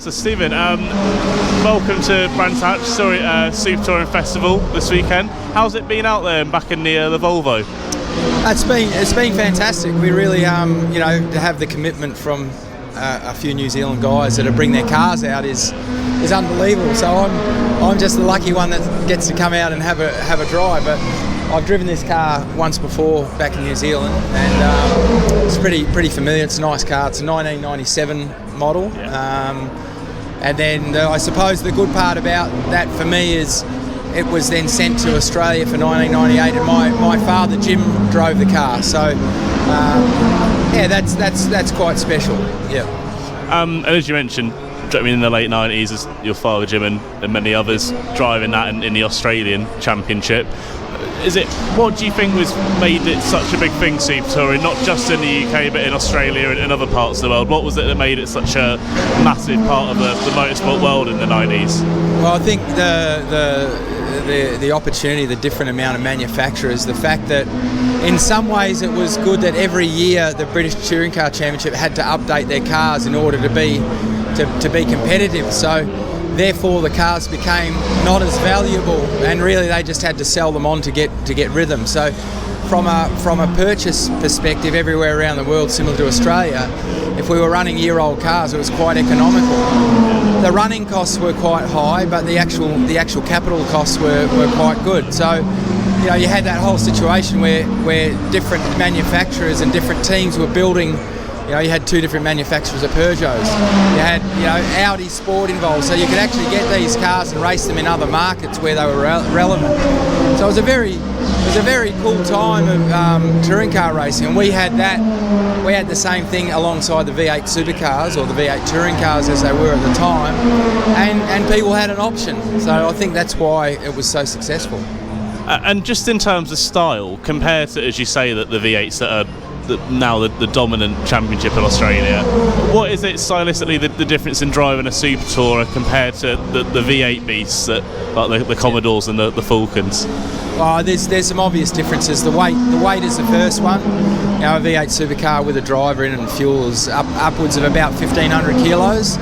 So Stephen, welcome to Brands Hatch, Super Touring Festival this weekend. How's it been out there and back in the Volvo? It's been fantastic. We really, to have the commitment from a few New Zealand guys that bring their cars out is unbelievable. So I'm just the lucky one that gets to come out and have a drive. But I've driven this car once before back in New Zealand, and it's pretty familiar. It's a nice car. It's a 1997 model. Yeah. And then I suppose the good part about that for me is it was then sent to Australia for 1998, and my father Jim drove the car. So that's quite special. Yeah. And as you mentioned, in the late 90s, as your father Jim and many others driving that in the Australian Championship. What do you think made it such a big thing, Super Touring, not just in the UK but in Australia and in other parts of the world? What was it that made it such a massive part of the motorsport world in the 90s? Well, I think the opportunity, the different amount of manufacturers, the fact that in some ways it was good that every year the British Touring Car Championship had to update their cars in order to be competitive. So therefore the cars became not as valuable, and really they just had to sell them on to get rhythm. So from a purchase perspective, everywhere around the world, similar to Australia, if we were running year-old cars, it was quite economical. The running costs were quite high, but the actual capital costs were quite good. So you had that whole situation where different manufacturers and different teams were building. You had two different manufacturers of Peugeots. You had Audi Sport involved, so you could actually get these cars and race them in other markets where they were relevant. So it was a very cool time of touring car racing, and we had the same thing alongside the V8 supercars, or the V8 touring cars as they were at the time, and people had an option. So I think that's why it was so successful. And just in terms of style, compared to, as you say, that the V8s that are now the dominant championship in Australia, what is it stylistically the difference in driving a Super Tourer compared to the V8 beasts like the Commodores and the Falcons? There's some obvious differences. The weight is the first one. A V8 supercar with a driver in it and fuel is upwards of about 1,500 kilos.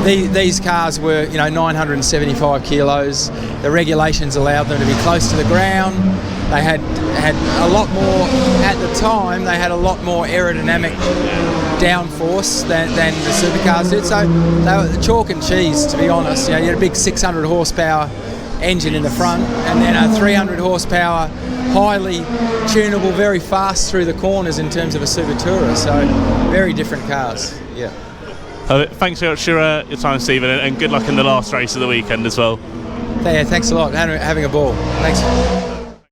These cars were 975 kilos. The regulations allowed them to be close to the ground. They had a lot more, at the time, they had a lot more aerodynamic downforce than the supercars did. So they were chalk and cheese, to be honest. You had a big 600 horsepower engine in the front, and then a 300 horsepower, highly tunable, very fast through the corners in terms of a Super Tourer. So very different cars. Yeah. Thanks very much for your time, Stephen, and good luck in the last race of the weekend as well. Yeah, thanks a lot. Having a ball. Thanks.